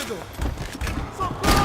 ferido! Socorro!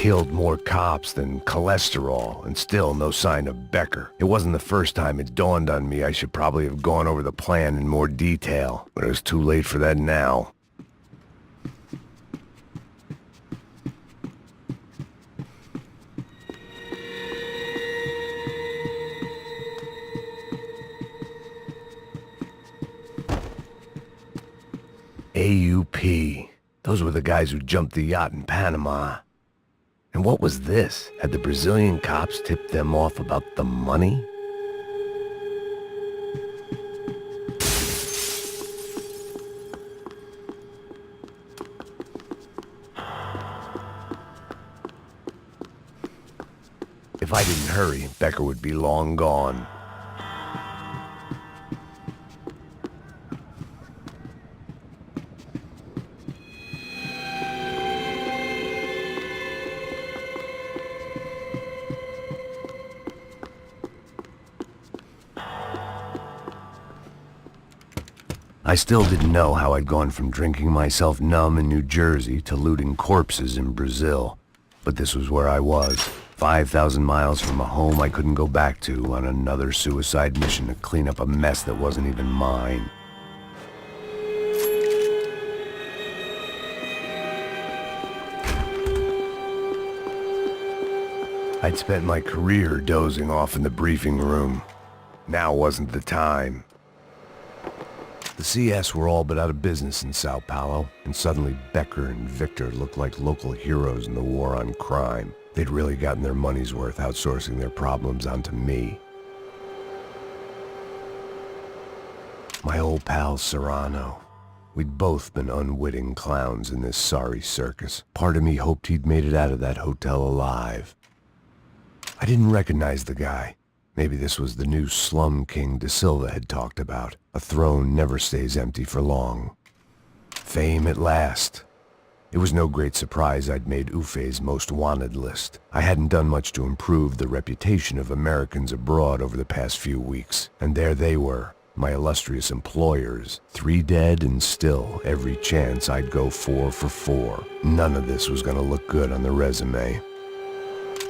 killed more cops than cholesterol, and still no sign of Becker. It wasn't the first time it dawned on me I should probably have gone over the plan in more detail, but it was too late for that now. AUP. Those were the guys who jumped the yacht in Panama. And what was this? Had the Brazilian cops tipped them off about the money? If I didn't hurry, Becker would be long gone. I still didn't know how I'd gone from drinking myself numb in New Jersey to looting corpses in Brazil. But this was where I was, 5,000 miles from a home I couldn't go back to, on another suicide mission to clean up a mess that wasn't even mine. I'd spent my career dozing off in the briefing room. Now wasn't the time. The CS were all but out of business in Sao Paulo, and suddenly Becker and Victor looked like local heroes in the war on crime. They'd really gotten their money's worth outsourcing their problems onto me. My old pal Serrano. We'd both been unwitting clowns in this sorry circus. Part of me hoped he'd made it out of that hotel alive. I didn't recognize the guy. Maybe this was the new slum king De Silva had talked about. A throne never stays empty for long. Fame at last. It was no great surprise I'd made Ufe's most wanted list. I hadn't done much to improve the reputation of Americans abroad over the past few weeks, and there they were, my illustrious employers, 3 dead and still every chance I'd go 4 for 4. None of this was gonna look good on the resume.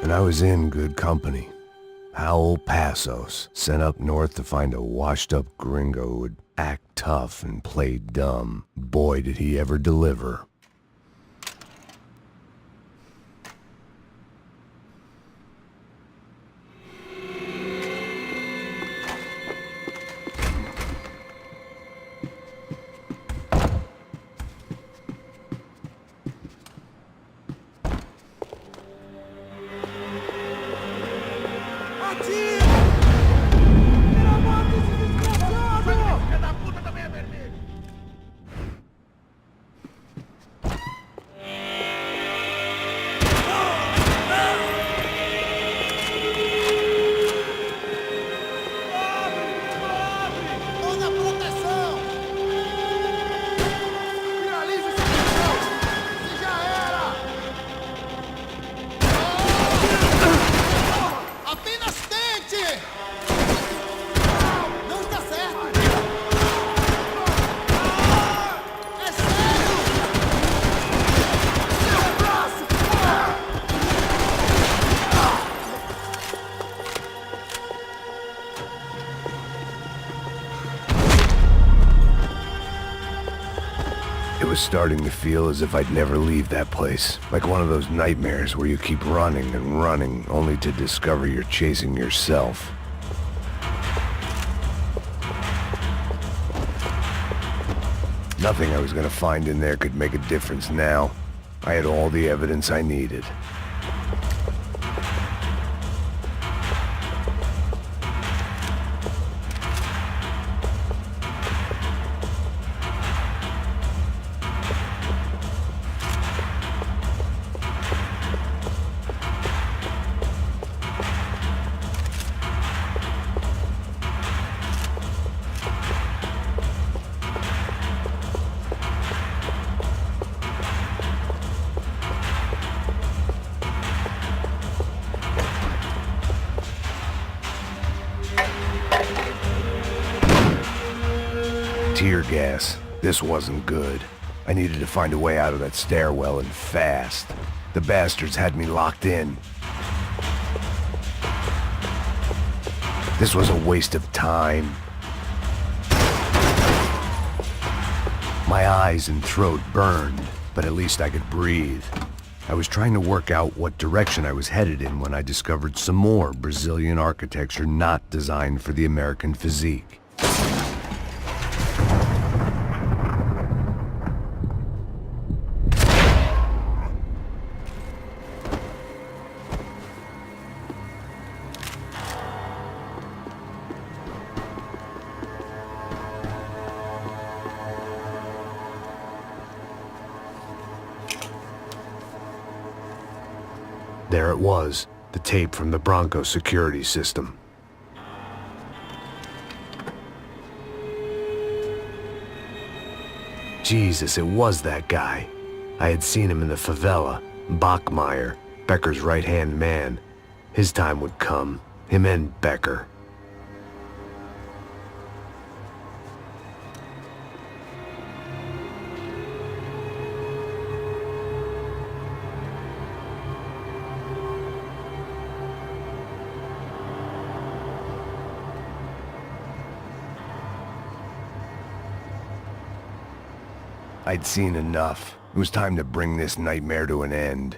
And I was in good company. Howell Passos, sent up north to find a washed-up gringo who would act tough and play dumb. Boy, did he ever deliver. It was starting to feel as if I'd never leave that place. Like one of those nightmares where you keep running and running, only to discover you're chasing yourself. Nothing I was gonna find in there could make a difference now. I had all the evidence I needed. Tear gas. This wasn't good. I needed to find a way out of that stairwell and fast. The bastards had me locked in. This was a waste of time. My eyes and throat burned, but at least I could breathe. I was trying to work out what direction I was headed in when I discovered some more Brazilian architecture not designed for the American physique. There it was, the tape from the Bronco security system. Jesus, it was that guy. I had seen him in the favela, Bachmeyer, Becker's right-hand man. His time would come, him and Becker. I'd seen enough. It was time to bring this nightmare to an end.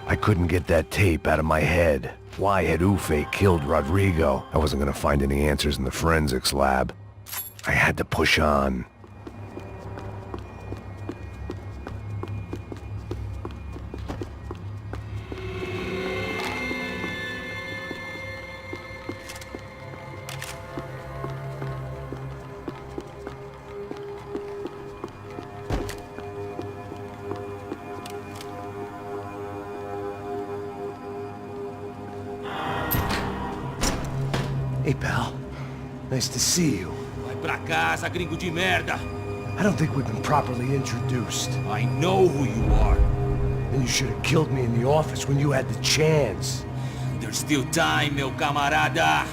I couldn't get that tape out of my head. Why had Ufe killed Rodrigo? I wasn't gonna find any answers in the forensics lab. I had to push on. Hey, pal. Nice to see you. Vai pra casa, gringo de merda! I don't think we've been properly introduced. I know who you are. And you should have killed me in the office when you had the chance. There's still time, meu camarada!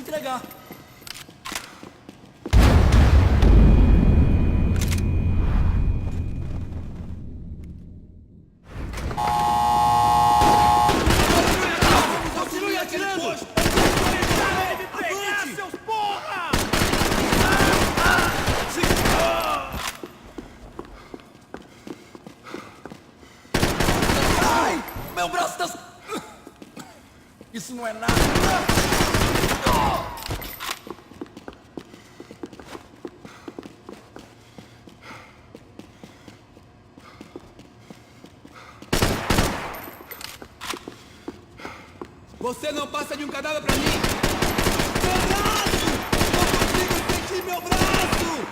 entregar. Continue atirando! Ele me pegar, seus porra! Ai! Meu braço tá... Isso não é nada! Você não passa de um cadáver pra mim! Meu braço! Não consigo sentir meu braço!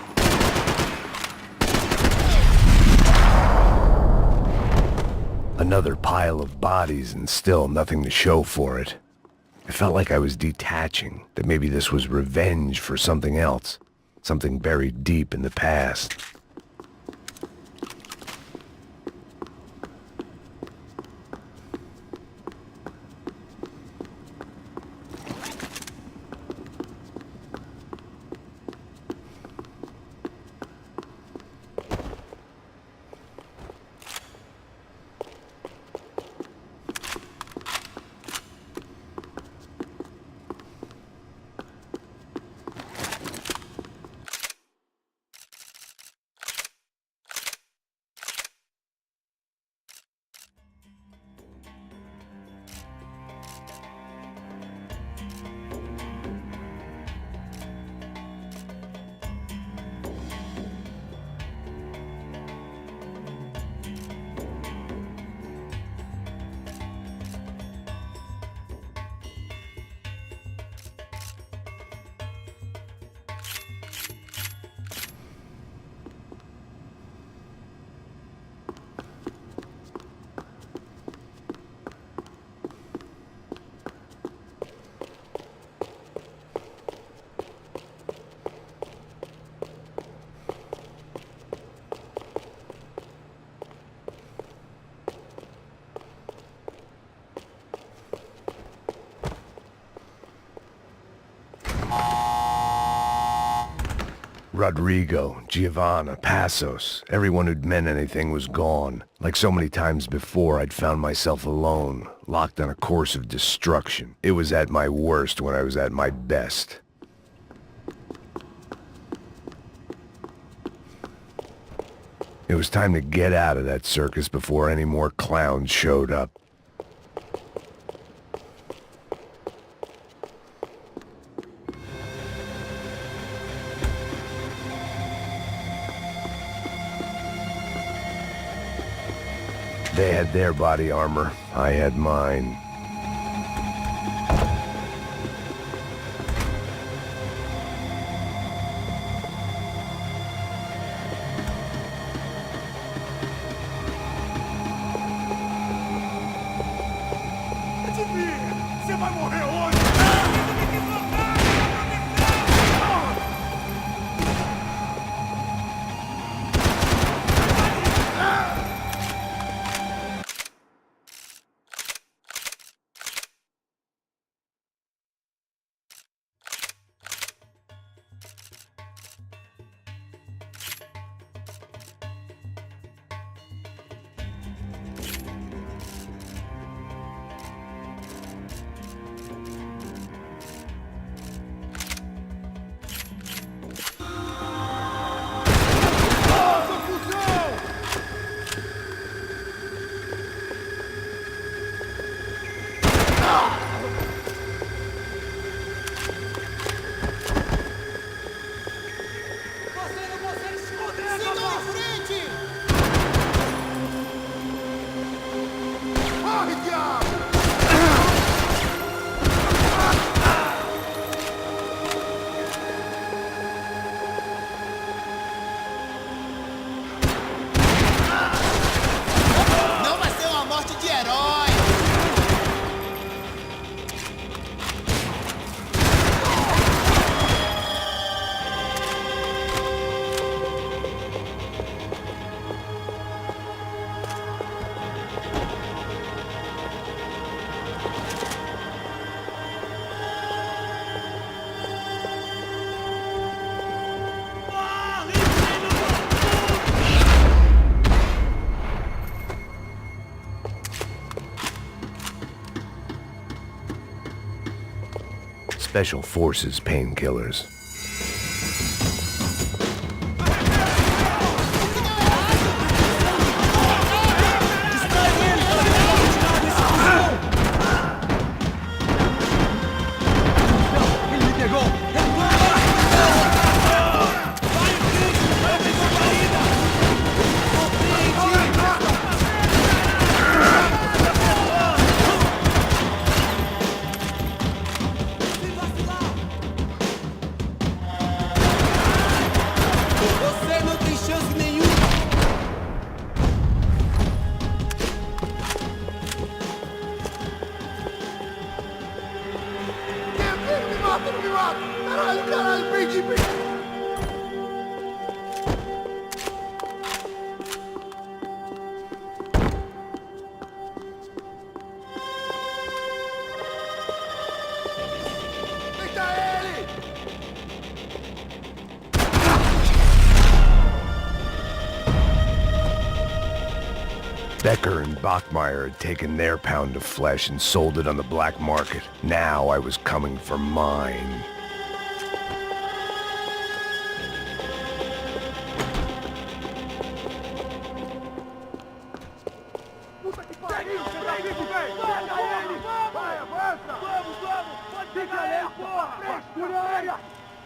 Another pile of bodies and still nothing to show for it. I felt like I was detaching, that maybe this was revenge for something else, something buried deep in the past. Rodrigo, Giovanna, Passos, everyone who'd meant anything was gone. Like so many times before, I'd found myself alone, locked on a course of destruction. It was at my worst when I was at my best. It was time to get out of that circus before any more clowns showed up. They had their body armor. I had mine. Você vai morrer hoje! Special Forces painkillers. Você não tem chance nenhuma! Me mata, não me mata! Caralho, caralho, perdi, perdi! Deita ele! Becker and Bachmeyer had taken their pound of flesh and sold it on the black market. Now I was coming for mine. Puta que pariu! Pega ele! Vai, avança! Vamos, vamos! Fica aí, porra! Frescura!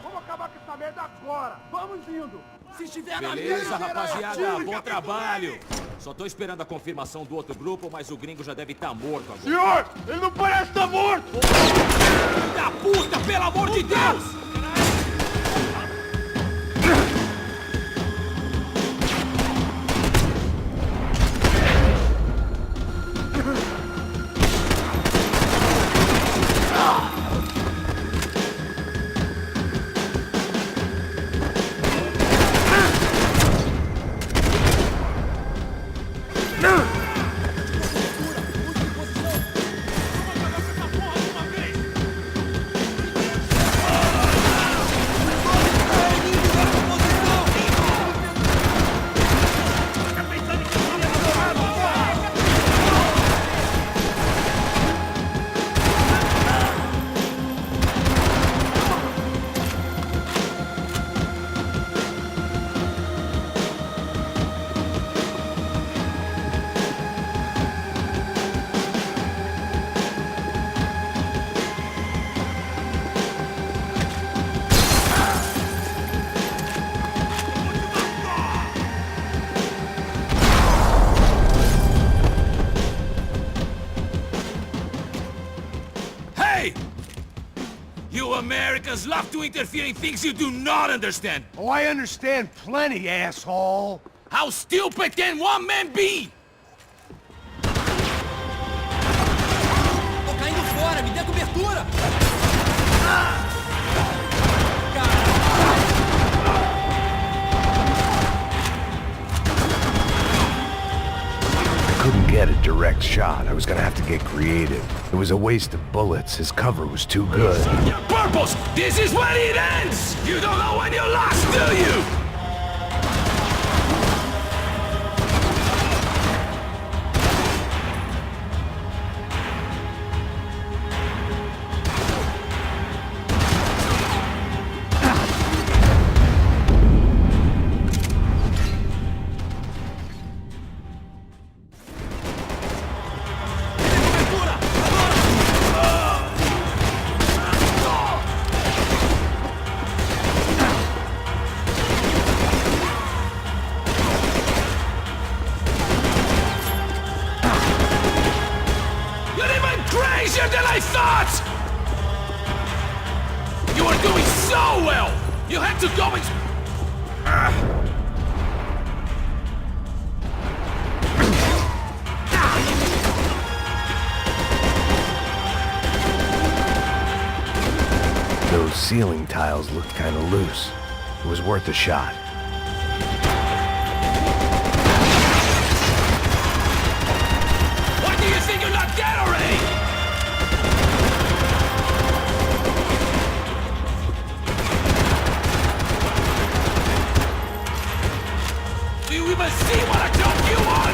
Vamos acabar com essa merda agora! Vamos indo! Se estiver na Beleza, minha, rapaziada, bom trabalho. Só tô esperando a confirmação do outro grupo, mas o gringo já deve estar morto agora. Senhor! Ele não parece estar morto! Filho da puta, pelo amor de Deus! Hey! You Americans love to interfere in things you do not understand. Oh, I understand plenty, asshole! How stupid can one man be? Tô caindo fora, me dê cobertura! I couldn't get a direct shot. I was gonna have to get creative. It was a waste of bullets. His cover was too good. Purples, this is when it ends! You don't know when you lost, do you? You're even crazier than I thought! You were doing so well! You had to go and... Those ceiling tiles looked kinda loose. It was worth a shot. What do you think you're not dead already? Do you even see what I told you on?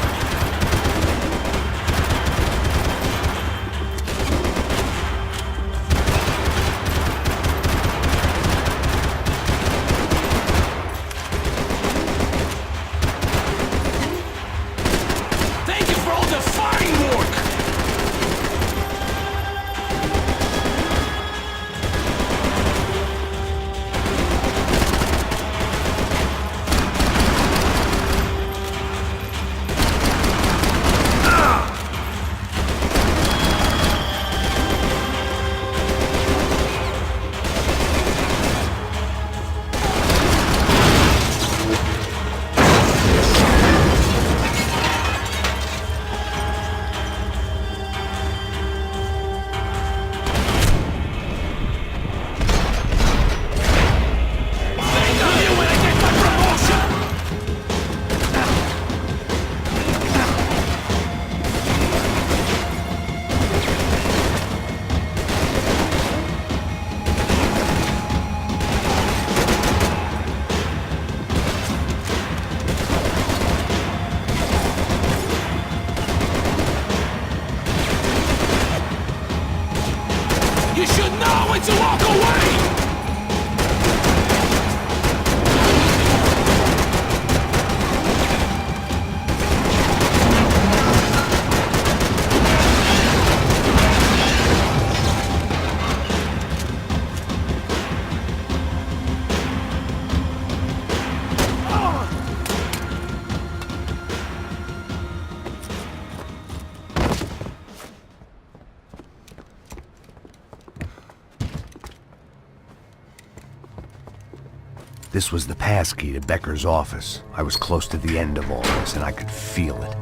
This was the passkey to Becker's office. I was close to the end of all this, and I could feel it.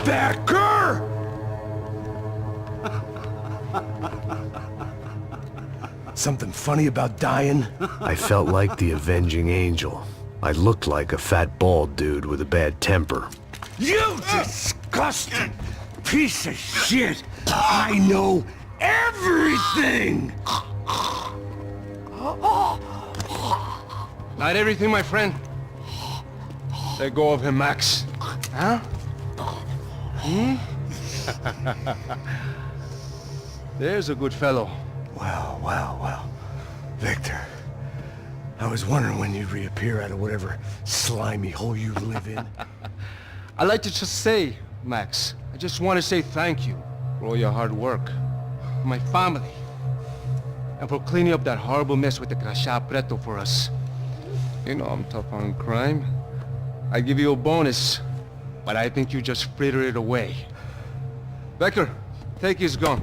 Becker! Something funny about dying? I felt like the avenging angel. I looked like a fat bald dude with a bad temper. You disgusting piece of shit! I know everything! Not everything, my friend. Let go of him, Max. Huh? There's a good fellow. Well. Victor, I was wondering when you'd reappear out of whatever slimy hole you live in. I'd like to just say, Max, I just want to say thank you for all your hard work, for my family, and for cleaning up that horrible mess with the Crachá Preto for us. You know I'm tough on crime. I give you a bonus, but I think you just fritter it away. Becker, take his gun.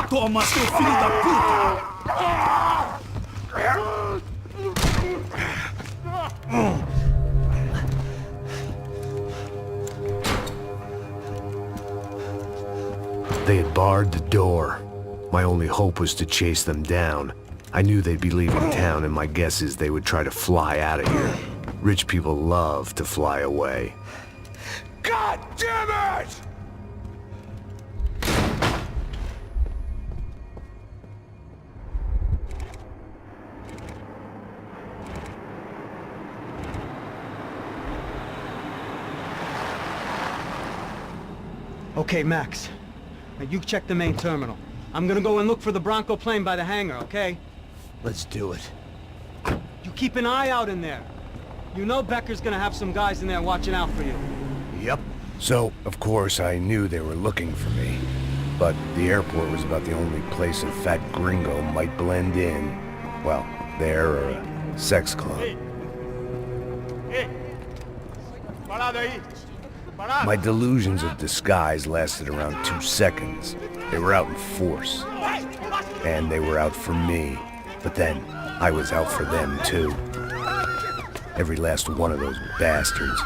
Toma, seu filho da puta! They had barred the door. My only hope was to chase them down. I knew they'd be leaving town, and my guess is they would try to fly out of here. Rich people love to fly away. God damn it! Okay, Max. Now you check the main terminal. I'm gonna go and look for the Bronco plane by the hangar, okay? Let's do it. You keep an eye out in there. You know Becker's gonna have some guys in there watching out for you. Yep. So, of course, I knew they were looking for me. But the airport was about the only place a fat gringo might blend in. Well, there or a sex club. Parado aí! My delusions of disguise lasted around 2 seconds. They were out in force. And they were out for me. But then, I was out for them too. Every last one of those bastards.